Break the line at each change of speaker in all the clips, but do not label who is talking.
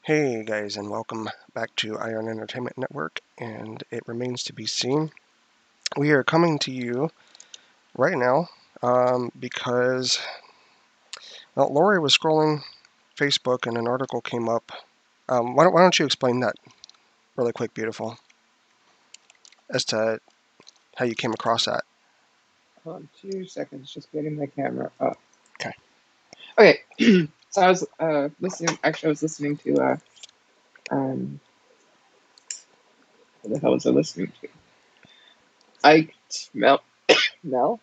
Hey guys, and welcome back to Iron Entertainment Network, and it remains to be seen. We are coming to you right now because Lori was scrolling Facebook and an article came up. Why don't you explain that really quick, beautiful, as to how you came across that?
Hold on 2 seconds, just getting my camera up.
Okay.
Okay, so I was listening. Actually, I was listening to what the hell was I listening to? Ike Mel, Ickedml,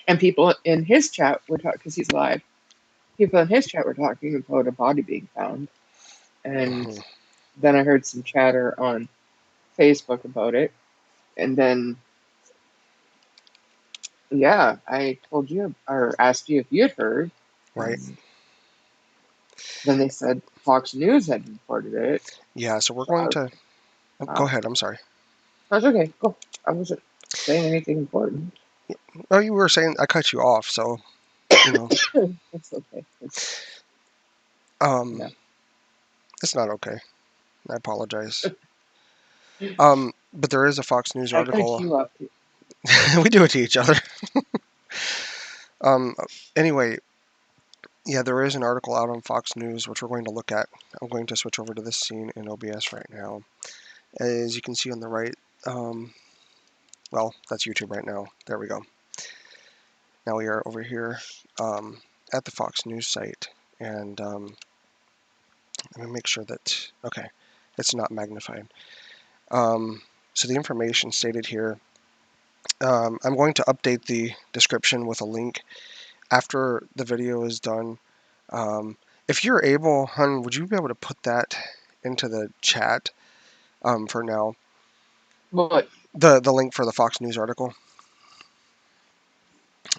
and people in his chat were talking because he's live. People in his chat were talking about a body being found, and
Mhm.
then I heard some chatter on Facebook about it, and then yeah, I told you or asked you if you had heard,
Right.
and then they said Fox News had reported it.
Yeah. So we're
So I
going
was
to
like,
go
wow.
ahead. I'm sorry.
That's okay. Go. I wasn't saying anything important.
Oh, you were saying I cut you off, so you know.
It's okay. It's
Um,
enough.
it's not okay. I apologize. But there is a Fox News
I cut
article.
you up.
We do it to each other. Um, anyway, yeah, there is an article out on Fox News which we're going to look at. I'm going to switch over to this scene in OBS right now. As you can see on the right, um, well, that's YouTube right now. There we go. Now we are over here at the Fox News site, and let me make sure that, okay, it's not magnified. So the information stated here, I'm going to update the description with a link after the video is done. If you're able, hun, would you be able to put that into the chat for now?
What?
The link for the Fox News article.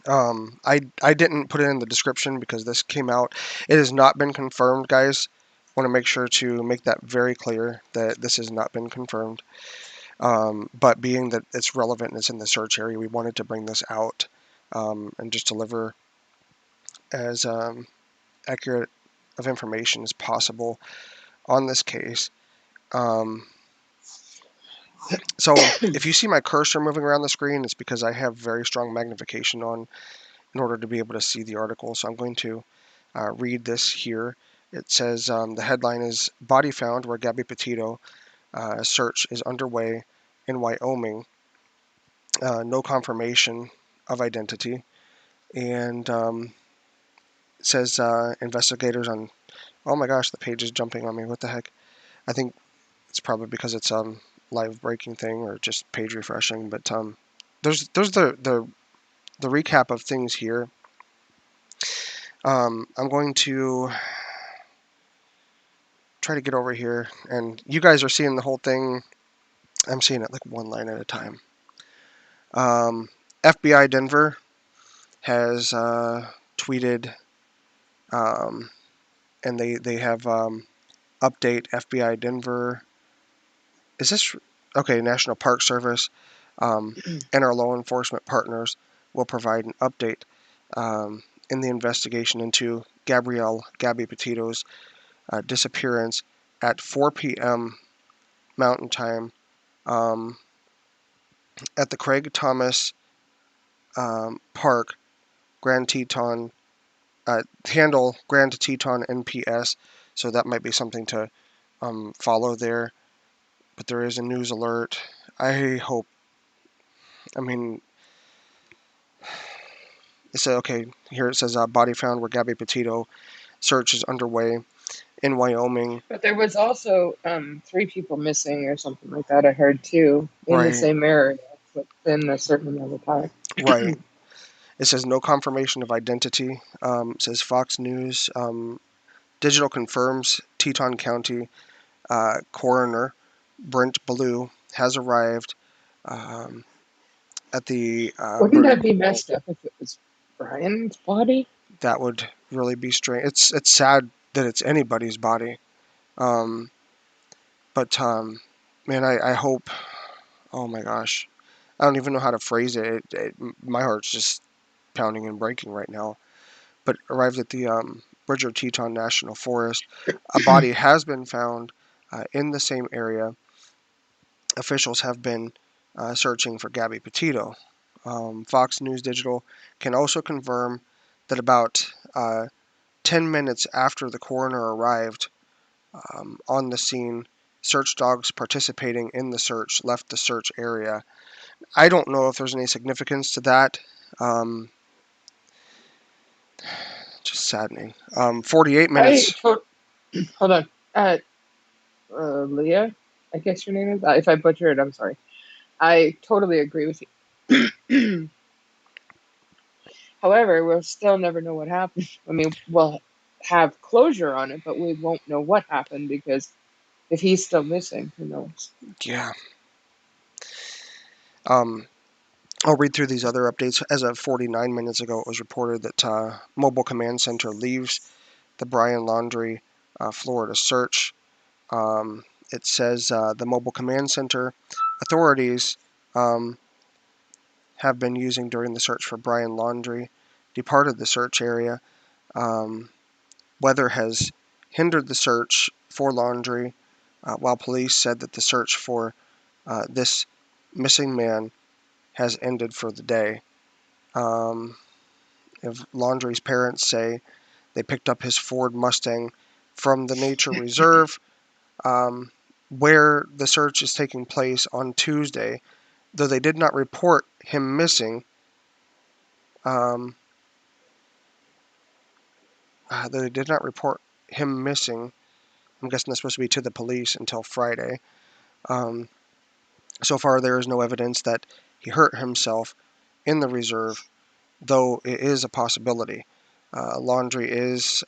I didn't put it in the description because this came out. It has not been confirmed, guys. Want to make sure to make that very clear that this has not been confirmed. But being that it's relevant and it's in the search area, we wanted to bring this out and just deliver as accurate of information as possible on this case. So if you see my cursor moving around the screen, it's because I have very strong magnification on in order to be able to see the article. So I'm going to read this here. It says the headline is Body Found Where Gabby Petito Search is Underway in Wyoming. No confirmation of identity. And it says investigators on. Oh my gosh, the page is jumping on me. What the heck? I think it's probably because it's live breaking thing or just page refreshing. But there's the recap of things here. I'm going to try to get over here, and you guys are seeing the whole thing. I'm seeing it like one line at a time. FBI Denver has tweeted, um, and they have update FBI Denver. Is this okay? National Park Service and our law enforcement partners will provide an update in the investigation into Gabby Petito's disappearance at 4 p.m. Mountain Time um, at the Craig Thomas Park, Grand Teton, handle Grand Teton NPS. So that might be something to follow there. But there is a news alert. I hope. I mean, it said okay. Here it says body found where Gabby Petito. Search is underway in Wyoming.
But there was also 3 people missing or something like that. I heard too in the
Right,
same area within a certain amount of time.
right. It says no confirmation of identity. It says Fox News. Digital confirms Teton County coroner Brent Ballou has arrived um, at the.
Wouldn't that be messed up if it was Brian's body?
That would really be strange. It's sad that it's anybody's body, um, but man, I hope. Oh my gosh, I don't even know how to phrase it. My heart's just pounding and breaking right now. but arrived at the Bridger Teton National Forest. A body has been found in the same area. Officials have been searching for Gabby Petito. Fox News Digital can also confirm that about 10 minutes after the coroner arrived on the scene, search dogs participating in the search left the search area. I don't know if there's any significance to that. Um, just saddening. 48
I
minutes.
hold on. Leah, I guess your name is. If I butcher it, I'm sorry. I totally agree with you. However, we'll still never know what happened. I mean, we'll have closure on it, but we won't know what happened because if he's still missing, who knows?
Yeah. Um, I'll read through these other updates. As of 49 minutes ago, it was reported that Mobile Command Center leaves the Brian Laundrie, Florida search. It says the Mobile Command Center authorities um, have been using during the search for Brian Laundrie departed the search area. Um, weather has hindered the search for Laundrie, while police said that the search for this missing man has ended for the day. Um, if Laundrie's parents say they picked up his Ford Mustang from the nature reserve, um, where the search is taking place on Tuesday, though they did not report him missing. Um, though they did not report him missing, I'm guessing that's supposed to be to the police until Friday. Um, so far, there is no evidence that he hurt himself in the reserve, though it is a possibility. Laundrie is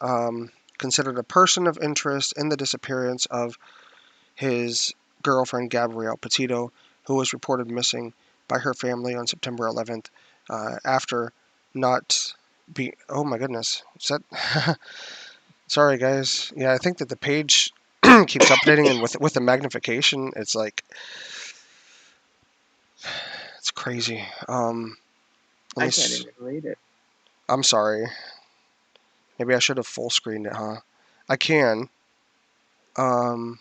considered a person of interest in the disappearance of his girlfriend, Gabrielle Petito, who was reported missing by her family on September 11th after not be. Oh my goodness. Is that. Sorry, guys. Yeah, I think that the page keeps updating, and with the magnification, it's like. It's crazy. Let
I
me.
can't even read it.
I'm sorry. Maybe I should have full screened it, huh? I can. Um,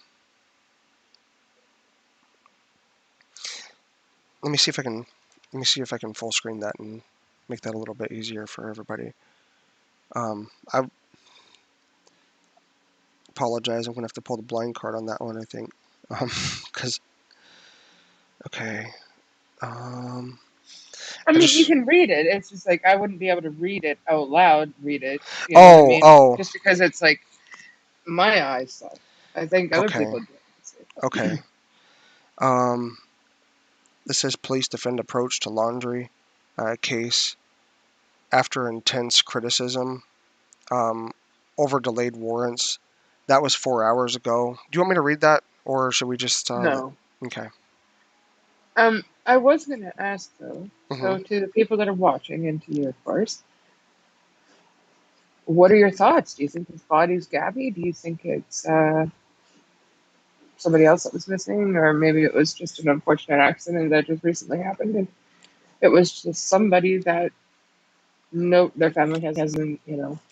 let me see if I can. Let me see if I can full screen that and make that a little bit easier for everybody. I apologize. I'm gonna have to pull the blind card on that one. I think. Because okay. Um,
I
I
mean, you
just.
can read it. It's just like I wouldn't be able to read it out loud. Read it. You know what I
Oh.
mean?
Oh.
Just because it's like my eyes suck. I think other
Okay.
people do.
Okay. Um, this says police defend approach to Laundrie case after intense criticism um, over delayed warrants. That was 4 hours ago. Do you want me to read that, or should we just?
No.
Okay.
I was going to ask though.
Hmm.
So to the people that are watching, and to you, of course, what are your thoughts? Do you think his body's Gabby? Do you think it's somebody else that was missing, or maybe it was just an unfortunate accident that just recently happened, and it was just somebody that no, their family hasn't,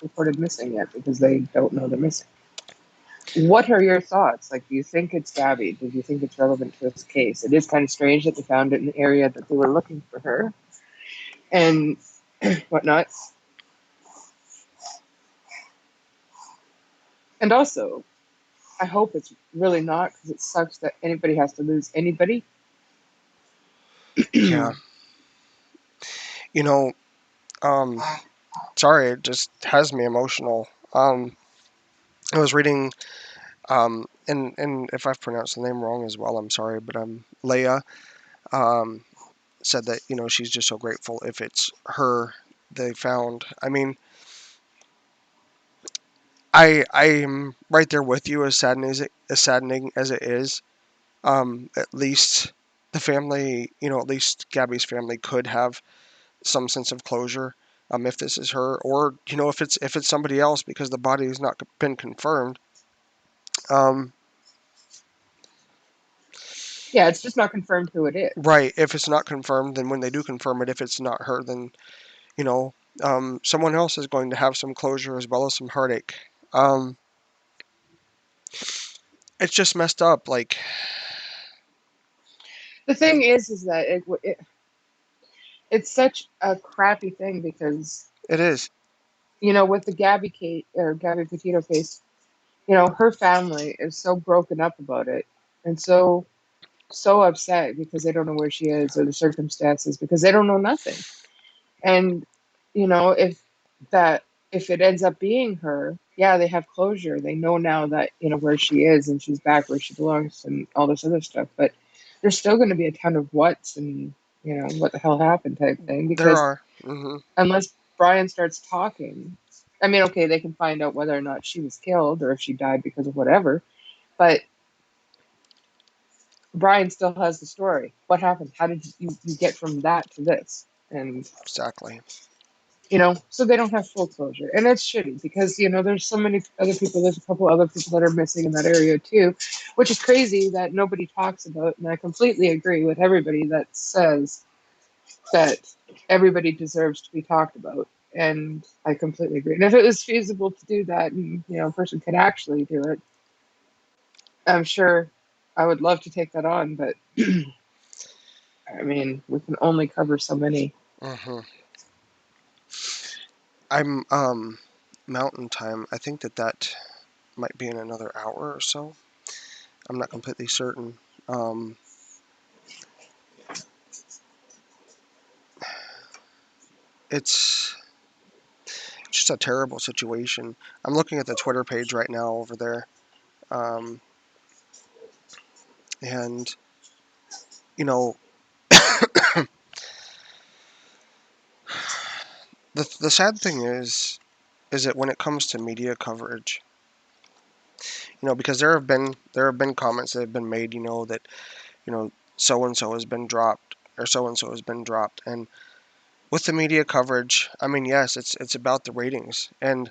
reported missing yet because they don't know they're missing. What are your thoughts? Like, do you think it's Gabby? Do you think it's relevant to this case? It is kind of strange that they found it in the area that they were looking for her and whatnot. And also, I hope it's really not because it sucks that anybody has to lose anybody.
Yeah. You know. Um. Sorry, it just has me emotional. I was reading. And if I've pronounced the name wrong as well, I'm sorry. But Leia. Um. Said that she's just so grateful if it's her they found. I mean, I'm right there with you. As saddening as it is, at least the family, at least Gabby's family could have some sense of closure. If this is her, or if it's somebody else, because the body has not been confirmed. Um,
Yeah, it's just not confirmed who it is.
right. If it's not confirmed, then when they do confirm it, if it's not her, then you know. someone else is going to have some closure as well as some heartache. Um, it's just messed up. Like,
The thing is that it's such a crappy thing because
it is.
with the Gabby Kate or Gabby Petito case, her family is so broken up about it and so upset because they don't know where she is or the circumstances because they don't know nothing. And if that if it ends up being her, yeah, they have closure. They know now that where she is and she's back where she belongs and all this other stuff. But there's still going to be a ton of what's and what the hell happened type thing
There
because
are. Hmm.
unless Brian starts talking, I mean, okay, they can find out whether or not she was killed or if she died because of whatever, but Brian still has the story. What happened? How did you get from that to this? And
Exactly.
so they don't have full closure, and it's shitty because there's so many other people. There's a couple other people that are missing in that area too, which is crazy that nobody talks about. And I completely agree with everybody that says that everybody deserves to be talked about. And I completely agree. And if it was feasible to do that, and a person could actually do it, I'm sure I would love to take that on. But I mean, we can only cover so many.
Hmm. I'm Mountain Time. I think that might be in another hour or so. I'm not completely certain. Um, it's just a terrible situation. I'm looking at the Twitter page right now over there, um, and you know, the sad thing is that when it comes to media coverage, because there have been comments that have been made, that so and so has been dropped or so and so has been dropped, and with the media coverage, I mean, yes, it's about the ratings, and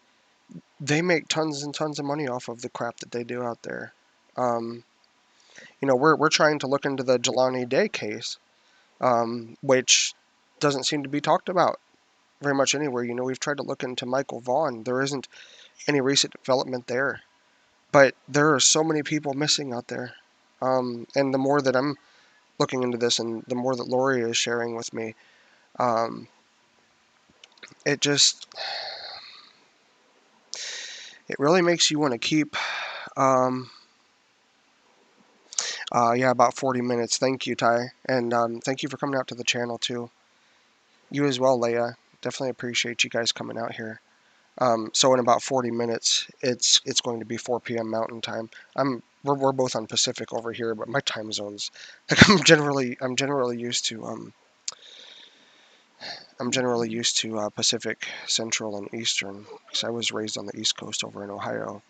they make tons and tons of money off of the crap that they do out there. Um, we're trying to look into the Jelani Day case, which doesn't seem to be talked about very much anywhere. We've tried to look into Michael Vaughn. There isn't any recent development there, but there are so many people missing out there. And the more that I'm looking into this, and the more that Lori is sharing with me, um, it just it really makes you want to keep. Um, yeah, about 40 minutes. Thank you, Ty, and thank you for coming out to the channel too. You as well, Leia. Definitely appreciate you guys coming out here. So in about 40 minutes, it's going to be 4 p.m. Mountain Time. We're both on Pacific over here, but my time zones, like I'm generally used to Pacific, Central, and Eastern because I was raised on the East Coast over in Ohio.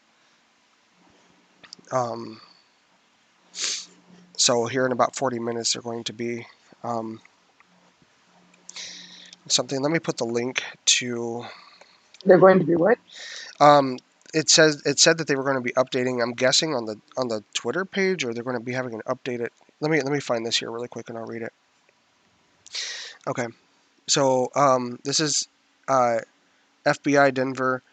Um, so here in about 40 minutes, they're going to be um, something. Let me put the link to.
They're going to be what?
Um, it said that they were going to be updating. I'm guessing on the Twitter page, or they're going to be having an updated. Let me find this here really quick, and I'll read it. Okay, so this is FBI Denver.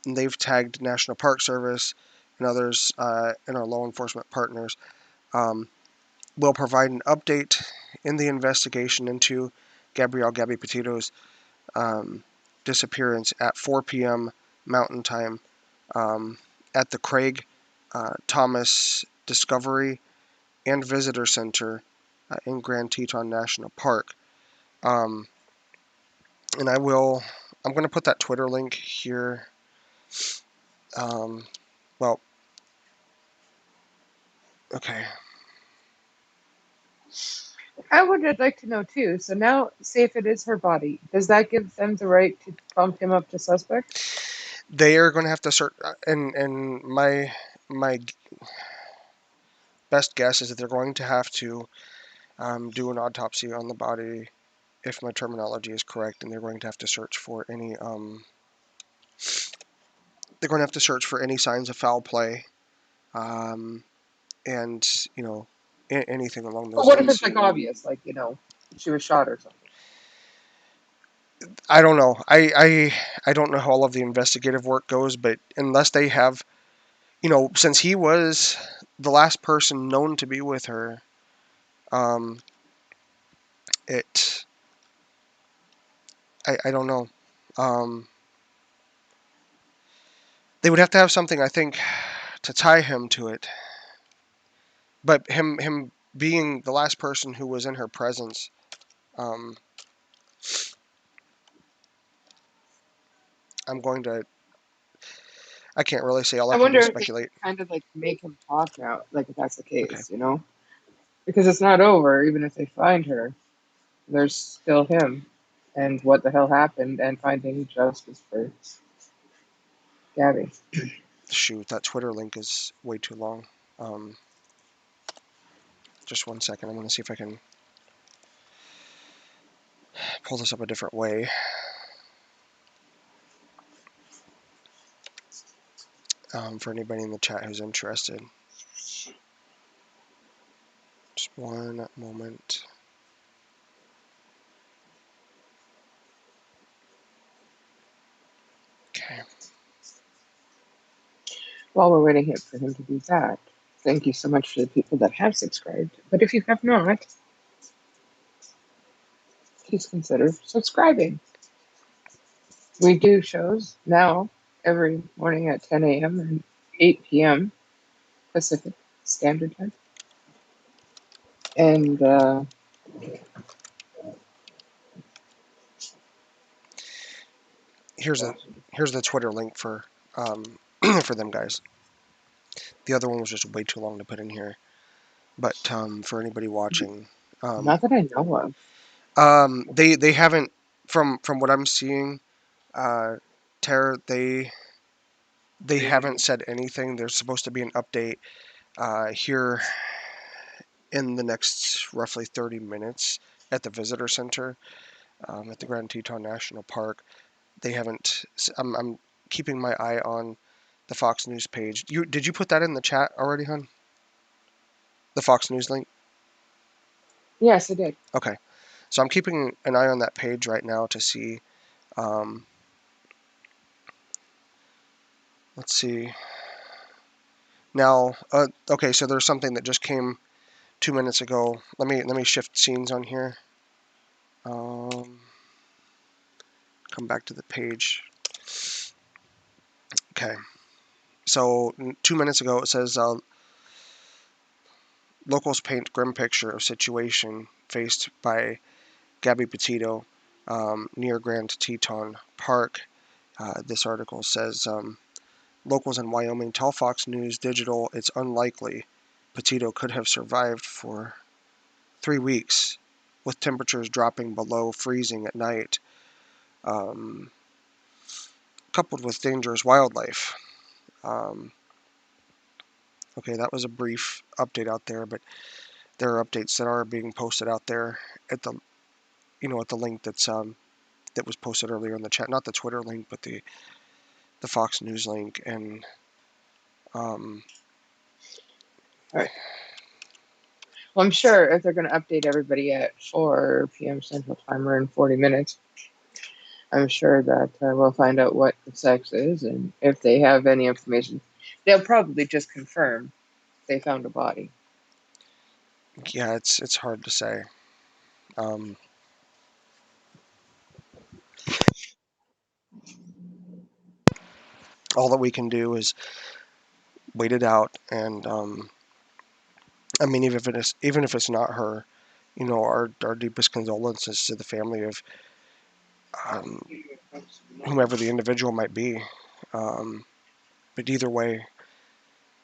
They've tagged National Park Service and others and our law enforcement partners. Um, will provide an update in the investigation into Gabby Petito's um, disappearance at 4 p.m. Mountain Time at the Craig Thomas Discovery and Visitor Center in Grand Teton National Park. Um, and I'm going to put that Twitter link here. Um, well, okay.
I would like to know too. So now, say if it is her body, does that give them the right to bump him up to suspect?
They are going to have to search, and my best guess is that they're going to have to do an autopsy on the body, if my terminology is correct, and they're going to have to search for any they're going to have to search for any signs of foul play, um, and anything along
But
those
what if it's
lines.
like obvious, like she was shot or something?
I don't know. I don't know how all of the investigative work goes, but unless they have, since he was the last person known to be with her, um, it I don't know. Um, they would have to have something, I think, to tie him to it. But him being the last person who was in her presence, um, I'm going to. I can't really say. All I
I
can do
wonder
is
if they could
speculate.
kind of like make him talk now, like if that's the
Okay,
case, because it's not over. Even if they find her, there's still him, and what the hell happened, and finding justice for Gabby.
shoot, that Twitter link is way too long. Um, just one second. I'm going to see if I can pull this up a different way. For anybody in the chat who's interested. Just one moment. Okay.
While we're waiting for him to be back, thank you so much for the people that have subscribed. But if you have not, please consider subscribing. We do shows now every morning at 10 a.m. and 8 p.m. Pacific Standard Time. And
Here's the Twitter link for for them guys. The other one was just way too long to put in here. But for anybody watching,
not that I know of.
they haven't from what I'm seeing, uh, Tara, they haven't said anything. There's supposed to be an update here in the next roughly 30 minutes at the visitor center at the Grand Teton National Park. They haven't. I'm keeping my eye on the Fox News page. Did you put that in the chat already, hon? The Fox News link.
Yes, I did.
Okay, so I'm keeping an eye on that page right now to see. Um, let's see. Now, okay, so there's something that just came 2 minutes ago. Let me shift scenes on here. Um, come back to the page. Okay, so 2 minutes ago it says locals paint grim picture of situation faced by Gabby Petito near Grand Teton Park. This article says locals in Wyoming tell Fox News Digital it's unlikely Petito could have survived for 3 weeks, with temperatures dropping below freezing at night, um, coupled with dangerous wildlife. Um, okay, that was a brief update out there, but there are updates that are being posted out there at the at the link that was posted earlier in the chat, not the Twitter link, but the Fox News link, and um,
All right. Well, I'm sure if they're going to update everybody at 4 p.m. Central Time or in 40 minutes, I'm sure that we'll find out what the sex is, and if they have any information, they'll probably just confirm they found a body.
yeah, it's hard to say. Um, all that we can do is wait it out, and I mean, even if it's not her, our deepest condolences to the family of um, whomever the individual might be. Um, but either way,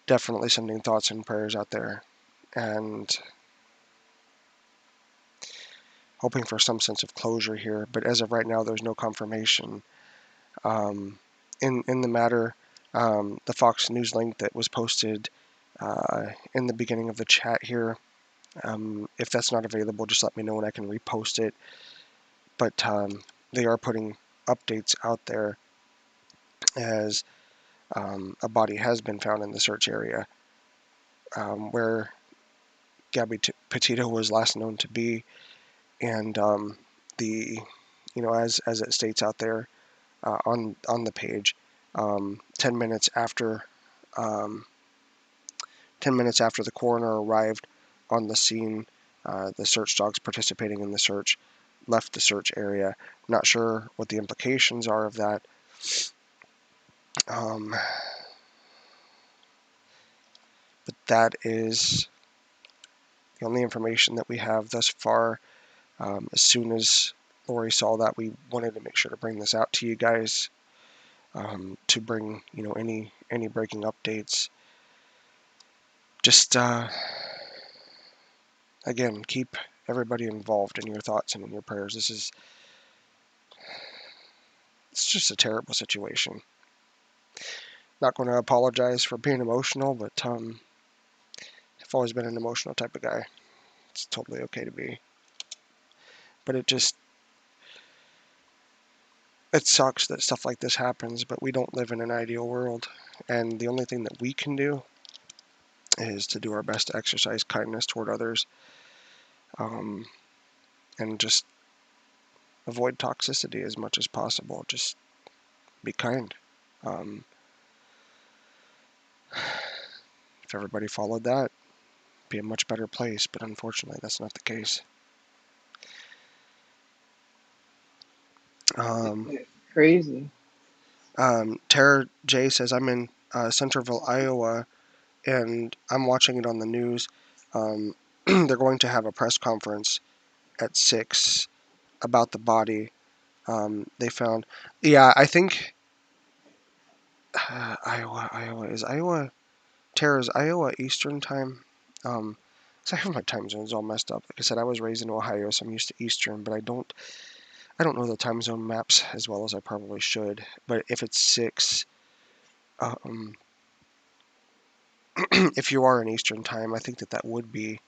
definitely sending thoughts and prayers out there, and hoping for some sense of closure here. But as of right now, there's no confirmation um, in the matter. The Fox News link that was posted in the beginning of the chat here. If that's not available, just let me know and I can repost it. But they are putting updates out there as a body has been found in the search area where Gabby Petito was last known to be, and the as it states out there on the page, 10 minutes after um, 10 minutes after the coroner arrived on the scene, the search dogs participating in the search left the search area. I'm not sure what the implications are of that. Um, but that is the only information that we have thus far. As soon as Lori saw that, we wanted to make sure to bring this out to you guys, to bring any breaking updates. Just again, keep everybody involved in your thoughts and in your prayers. It's just a terrible situation. Not going to apologize for being emotional, but I've always been an emotional type of guy. It's totally okay to be. But it sucks that stuff like this happens, but we don't live in an ideal world. And the only thing that we can do is to do our best to exercise kindness toward others, um, and just avoid toxicity as much as possible. Just be kind. Um, if everybody followed that, it'd be a much better place, but unfortunately that's not the case.
Crazy.
Tara J says, I'm in Centerville, Iowa, and I'm watching it on the news. They're going to have a press conference at 6 about the body they found. Yeah, I think Iowa. Is Iowa, Tara's Iowa Eastern time? So I have my time zones all messed up. Like I said, I was raised in Ohio, so I'm used to Eastern, but I don't know the time zone maps as well as I probably should. But if it's 6, um, if you are in Eastern time, I think that would be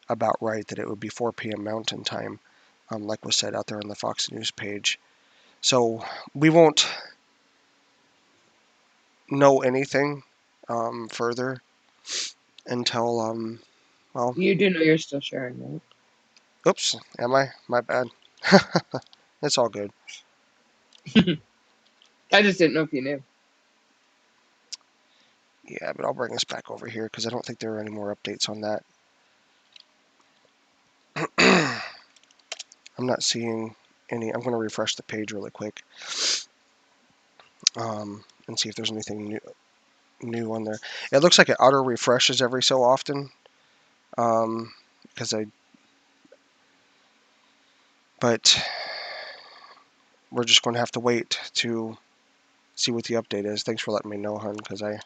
about right, that it would be 4 p.m. Mountain time, like was said out there on the Fox News page. So we won't know anything further until, well,
You do know you're still sharing, right?
oops, am I? My bad. It's all good.
I just didn't know if you knew.
Yeah, but I'll bring us back over here because I don't think there are any more updates on that. I'm not seeing any. I'm going to refresh the page really quick, and see if there's anything new on there. It looks like it auto refreshes every so often, because but we're just going to have to wait to see what the update is. Thanks for letting me know, hun, because I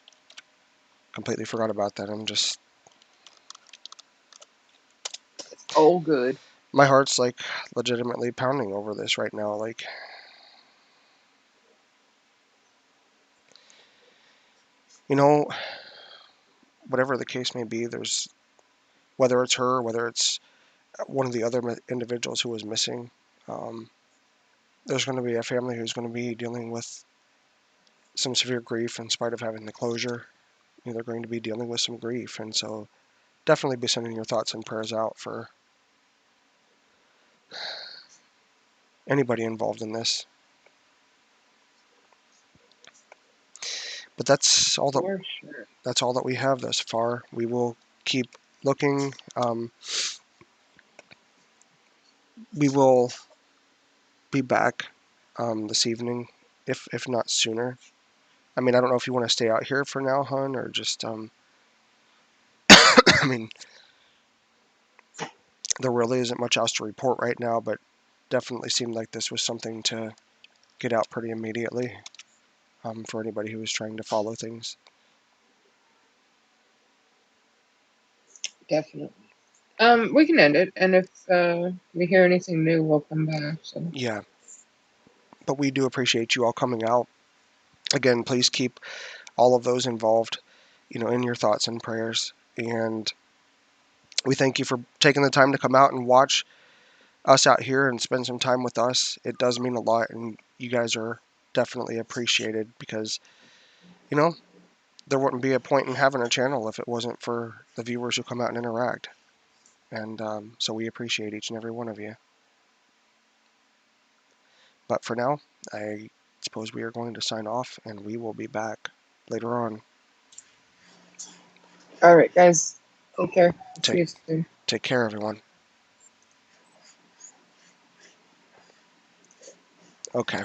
completely forgot about that.
Oh, good.
My heart's like legitimately pounding over this right now. Like, you know, whatever the case may be, whether it's her, whether it's one of the other individuals who was missing, um, there's going to be a family who's going to be dealing with some severe grief in spite of having the closure. They're going to be dealing with some grief, and so definitely be sending your thoughts and prayers out for anybody involved in this. But that's all that
For sure.
we have thus far. We will keep looking. We will be back this evening, if not sooner. I mean, I don't know if you want to stay out here for now, hun, or just I mean, there really isn't much else to report right now, but definitely seemed like this was something to get out pretty immediately, for anybody who was trying to follow things.
Definitely. We can end it, and if we hear anything new, we'll come back. So
Yeah, but we do appreciate you all coming out. Again, please keep all of those involved, in your thoughts and prayers. And we thank you for taking the time to come out and watch us out here and spend some time with us. It does mean a lot, and you guys are definitely appreciated because, you know, there wouldn't be a point in having a channel if it wasn't for the viewers who come out and interact. And so we appreciate each and every one of you. But for now, I suppose we are going to sign off, and we will be back later on.
All right, guys. Take care. See
Take
you soon.
take care, everyone. Okay.